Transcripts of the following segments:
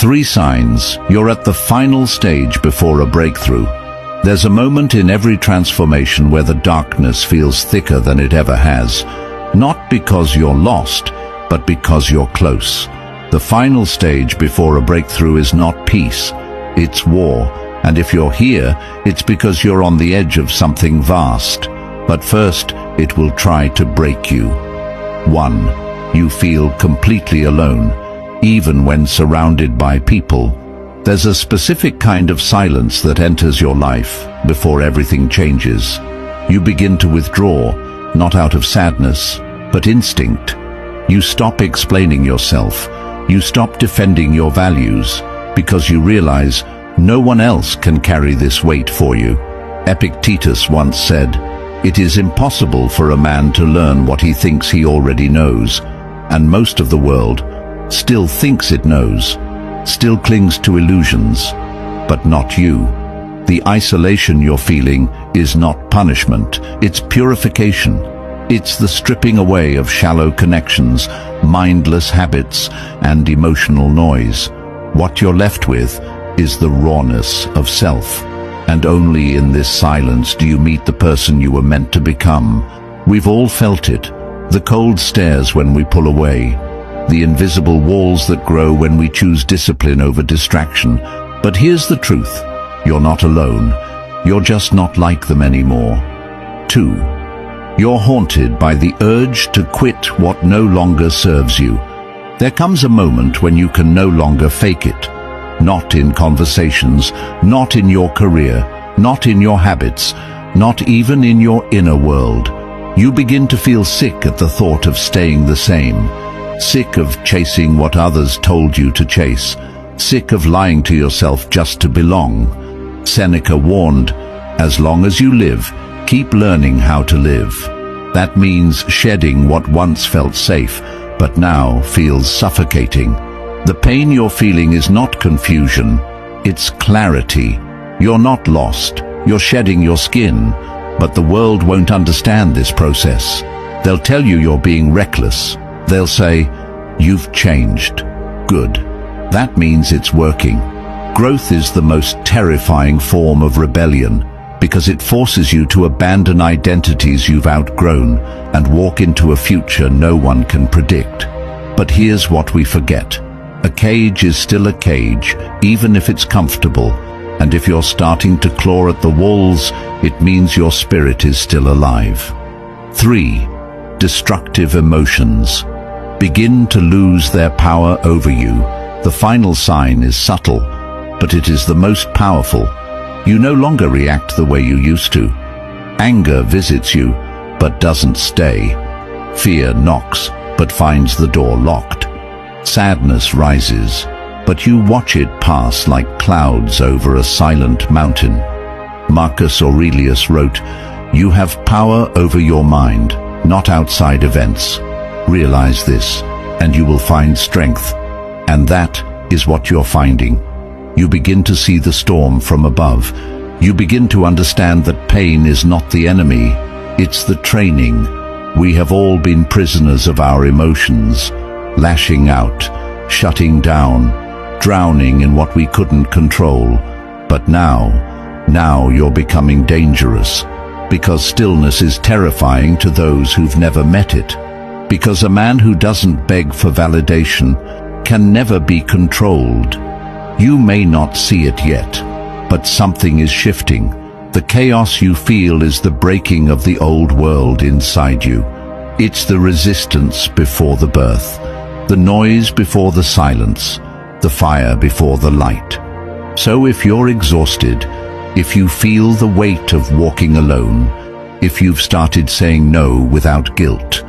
3 signs you're at the final stage before a breakthrough. There's a moment in every transformation where the darkness feels thicker than it ever has. Not because you're lost, but because you're close. The final stage before a breakthrough is not peace, it's war. And if you're here, it's because you're on the edge of something vast. But first, it will try to break you. 1. You feel completely alone, even when surrounded by people. There's a specific kind of silence that enters your life before everything changes. You begin to withdraw, not out of sadness, but instinct. You stop explaining yourself. You stop defending your values, because you realize no one else can carry this weight for you. Epictetus once said, "It is impossible for a man to learn what he thinks he already knows," and most of the world still thinks it knows, still clings to illusions, but not you. The isolation you're feeling is not punishment, it's purification. It's the stripping away of shallow connections, mindless habits, and emotional noise. What you're left with is the rawness of self. And only in this silence do you meet the person you were meant to become. We've all felt it. The cold stares when we pull away. The invisible walls that grow when we choose discipline over distraction. But here's the truth. You're not alone. You're just not like them anymore. 2. You're haunted by the urge to quit what no longer serves you. There comes a moment when you can no longer fake it. Not in conversations, not in your career, not in your habits, not even in your inner world. You begin to feel sick at the thought of staying the same. Sick of chasing what others told you to chase. Sick of lying to yourself just to belong. Seneca warned, "As long as you live, keep learning how to live." That means shedding what once felt safe, but now feels suffocating. The pain you're feeling is not confusion, it's clarity. You're not lost, you're shedding your skin, but the world won't understand this process. They'll tell you you're being reckless. They'll say, "You've changed." Good. That means it's working. Growth is the most terrifying form of rebellion, because it forces you to abandon identities you've outgrown and walk into a future no one can predict. But here's what we forget. A cage is still a cage, even if it's comfortable. And if you're starting to claw at the walls, it means your spirit is still alive. 3. Destructive emotions begin to lose their power over you. The final sign is subtle, but it is the most powerful. You no longer react the way you used to. Anger visits you, but doesn't stay. Fear knocks, but finds the door locked. Sadness rises, but you watch it pass like clouds over a silent mountain. Marcus Aurelius wrote, "You have power over your mind, not outside events. Realize this, and you will find strength." And that is what you're finding. You begin to see the storm from above. You begin to understand that pain is not the enemy, it's the training. We have all been prisoners of our emotions, lashing out, shutting down, drowning in what we couldn't control. But now you're becoming dangerous, because stillness is terrifying to those who've never met it. Because a man who doesn't beg for validation can never be controlled. You may not see it yet, but something is shifting. The chaos you feel is the breaking of the old world inside you. It's the resistance before the birth, the noise before the silence, the fire before the light. So if you're exhausted, if you feel the weight of walking alone, if you've started saying no without guilt,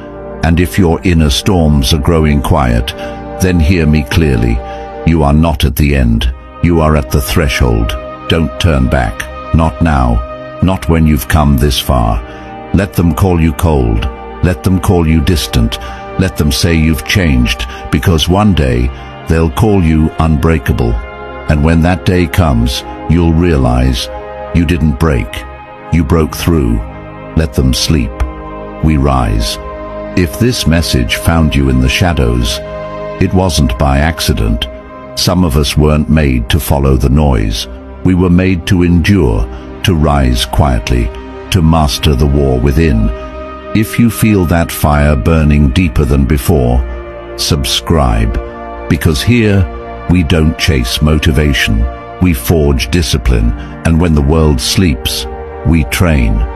and if your inner storms are growing quiet, then hear me clearly. You are not at the end. You are at the threshold. Don't turn back. Not now. Not when you've come this far. Let them call you cold. Let them call you distant. Let them say you've changed, because one day they'll call you unbreakable. And when that day comes, you'll realize you didn't break. You broke through. Let them sleep. We rise. If this message found you in the shadows, it wasn't by accident. Some of us weren't made to follow the noise. We were made to endure, to rise quietly, to master the war within. If you feel that fire burning deeper than before, subscribe, because here we don't chase motivation, we forge discipline, and when the world sleeps, we train.